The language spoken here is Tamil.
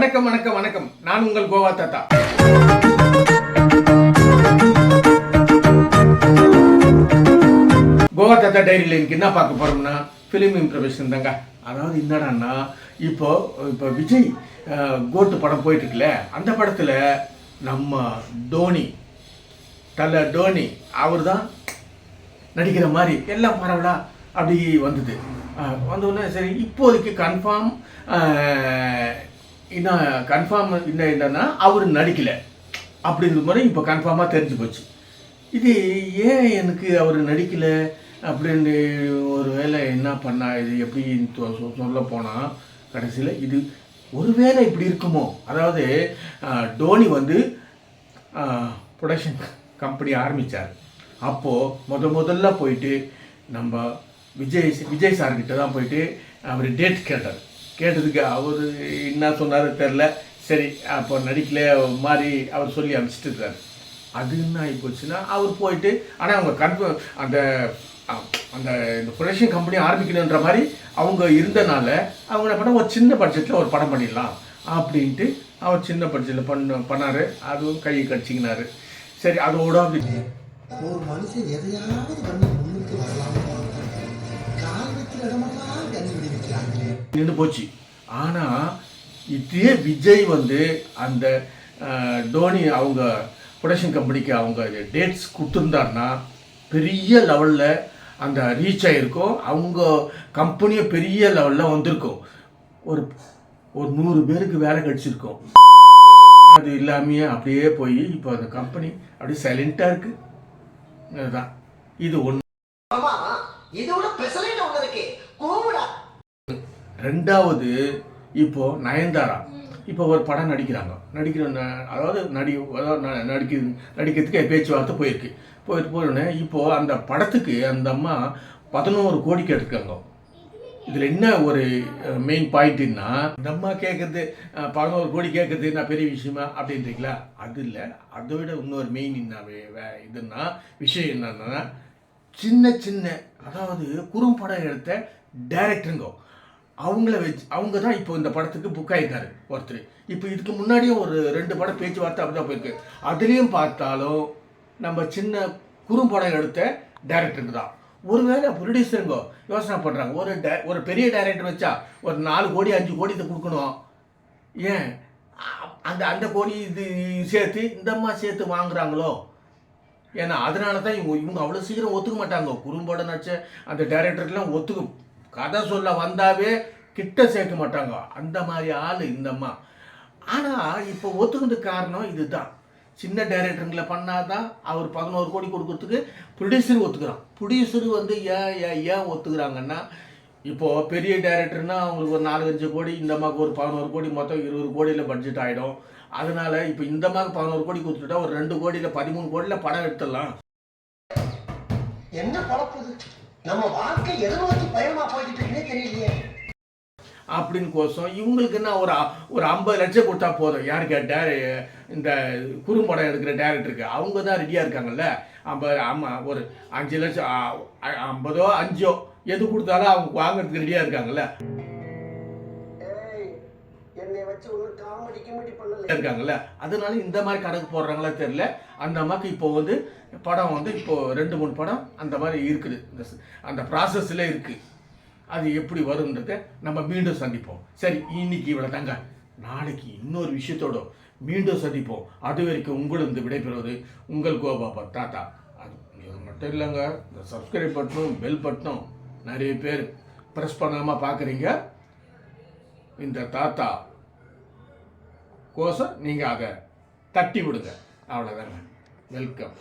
வணக்கம் வணக்கம் வணக்கம். நான் உங்கள் கோவா தாத்தா. கோவா தாத்தா டைரியில் இன்னைக்கு என்ன பார்க்க போறோம்னா ஃபிலிம் இம்ப்ரவேஷன் தாங்க. அதாவது என்னடான்னா இப்போ விஜய் கோட்டு படம் போயிட்டு இருக்குல்ல, அந்த படத்தில் நம்ம டோனி அவர் தான் நடிக்கிற மாதிரி எல்லாம் பரவலா அப்படி வந்தது. வந்தோடனே சரி இப்போதைக்கு கன்ஃபார்ம் என்னன்னா அவர் நடிக்கலை அப்படிங்கிற மாதிரி இப்போ கன்ஃபார்மாக தெரிஞ்சு போச்சு. இது ஏன் எனக்கு அவர் நடிக்கலை அப்படின்னு ஒரு வேளை என்ன பண்ணா, இது எப்படி சொல்ல போனால் கடைசியில் இது ஒரு வேளை இப்படி இருக்குமோ. அதாவது டோனி வந்து ப்ரொடக்ஷன் கம்பெனி ஆரம்பித்தார். அப்போது முதல்ல போயிட்டு நம்ம விஜய் சார்கிட்ட தான் போயிட்டு அவர் டேட் கேட்டதுக்கு அவர் என்ன சொன்னார் தெரில. சரி அப்போ நடிக்கல மாதிரி அவர் சொல்லி அனுப்பிச்சிட்டு அது என்ன ஆகி போச்சுன்னா அவர் போயிட்டு, ஆனால் அவங்க அந்த இந்த ப்ரொடக்ஷன் கம்பெனி ஆரம்பிக்கணுன்ற மாதிரி அவங்க இருந்தனால அவங்க என்ன பண்ண ஒரு சின்ன பட்ஜெட்டில் ஒரு படம் பண்ணிடலாம் அப்படின்ட்டு அவர் சின்ன பட்ஜெட்டில் பண்ணார். அதுவும் கையை கடிச்சிக்கினார். சரி அதோட அப்படி ஒரு மனுஷன் எதையாவது பண்ணி முன்னுக்கு வரலாம் நின்று போச்சு. ஆனால் இதே விஜய் வந்து அந்த டோனி அவங்க ப்ரொடக்ஷன் கம்பெனிக்கு அவங்க டேட்ஸ் கொடுத்துருந்தாருன்னா பெரிய லெவலில் அந்த ரீச் ஆகிருக்கும். அவங்க கம்பெனியை பெரிய லெவலில் வந்திருக்கும். ஒரு 100 பேருக்கு வேலை கிடச்சிருக்கும். அது இல்லாமையே அப்படியே போய் இப்போ அந்த கம்பெனி அப்படியே சைலண்ட்டாக இருக்குது. அதுதான் இது ஒன்று. ரெண்டாவது இப்போ நயன்தாரா இப்போ ஒரு படம் நடிக்கிறாங்க. அதாவது நடிக்கிறதுக்கு பேச்சுவார்த்தை போயிடுனே இப்போது அந்த படத்துக்கு அந்த அம்மா 11 கோடி கேட்டிருக்காங்க. இதில் என்ன ஒரு மெயின் பாயிண்ட்னா, இந்த அம்மா கேட்குறது 11 கோடி கேட்குறது என்ன பெரிய விஷயமா அப்படின்றீங்களா? அது இல்லை. அதை விட இன்னொரு மெயின் என்ன விஷயம் என்னன்னா, சின்ன அதாவது குறும்படம் எடுத்த டைரக்டருங்க அவங்க தான் இப்போ இந்த படத்துக்கு புக் ஆகிருக்காரு ஒருத்தர். இப்போ இதுக்கு முன்னாடியும் ஒரு 2 படம் பேச்சுவார்த்தை அப்படி தான் போயிருக்கு. அதுலேயும் பார்த்தாலும் நம்ம சின்ன குறும்படம் எடுத்த டைரக்டருக்கு தான். ஒருவேளை ப்ரொடியூசருங்க யோசனை பண்ணுறாங்க, ஒரு பெரிய டைரக்டர் வச்சா ஒரு 4 கோடி 5 கோடி இதை கொடுக்கணும். ஏன் அந்த கோடி இது சேர்த்து இந்த அம்மா சேர்த்து வாங்குறாங்களோ? ஏன்னா அதனால தான் இவங்க அவ்வளோ சீக்கிரம் ஒத்துக்க மாட்டாங்க. குறும்படம் நடிச்ச அந்த டைரக்டருக்கெல்லாம் கதை சொல்ல வந்தாவே கிட்ட சேர்க்க மாட்டாங்க. அந்த மாதிரி ஆள் இந்த அம்மா. ஆனால் இப்போ ஒத்துக்கிறதுக்கு காரணம் இதுதான். சின்ன டைரக்டருங்களை பண்ணாதான் அவர் 11 கோடி கொடுக்கறதுக்கு ப்ரொடியூசர் ஒத்துக்கிறான். ப்ரொடியூசர் வந்து ஏன் ஒத்துக்கிறாங்கன்னா, இப்போது பெரிய டைரக்டர்னால் அவங்களுக்கு ஒரு 4-5 கோடி, இந்த அம்மாவுக்கு ஒரு 11 கோடி, மொத்தம் 20 கோடியில் பட்ஜெட் ஆகிடும். அதனால் இப்போ இந்த அம்மாவுக்கு 11 கோடி கொடுத்துட்டா ஒரு 2 கோடியில் 13 கோடியில் படம் எடுத்துடலாம். என்ன பழப்புது நம்ம வாழ்க்கை எதை நோக்கி பயமா போய்கிட்டு இருக்குன்னே தெரியலையே அப்படின்னு கோசம் இவங்களுக்கு என்ன ஒரு 50 லட்சம் கொடுத்தா போதும். யாருக்கு இந்த குறும்படம் எடுக்கிற டைரக்டருக்கு அவங்க தான் ரெடியாக இருக்காங்கல்ல. 50 ஆமாம் ஒரு 5 லட்சம் 50 5 எது கொடுத்தாலும் அவங்க வாங்குறதுக்கு ரெடியாக இருக்காங்கல்ல இருக்காங்கல்ல. அதனால இந்த மாதிரி கணக்கு போடுறாங்களா தெரியல. அந்த அம்மாவுக்கு இப்போ வந்து படம் வந்து இப்போ 2-3 படம் அந்த மாதிரி இருக்குது. அந்த ப்ராசஸ்ல இருக்குது. அது எப்படி வரும்ன்றத நம்ம மீண்டும் சந்திப்போம். சரி இன்னைக்கு இவ்வளோ தாங்க. நாளைக்கு இன்னொரு விஷயத்தோட மீண்டும் சந்திப்போம். அது வரைக்கும் உங்களிருந்து விடைபெறுவது உங்கள் கோபா தாத்தா. அது இது மட்டும் இல்லைங்க, இந்த சப்ஸ்கிரைப் பட்டனும் பெல் பட்டனும் நிறைய பேர் ப்ரெஸ் பண்ணாமல் பார்க்குறீங்க. இந்த தாத்தா கோசம் நீங்கள் அதை தட்டி விடுங்க. அவ்வளோதாங்க. வெல்கம்.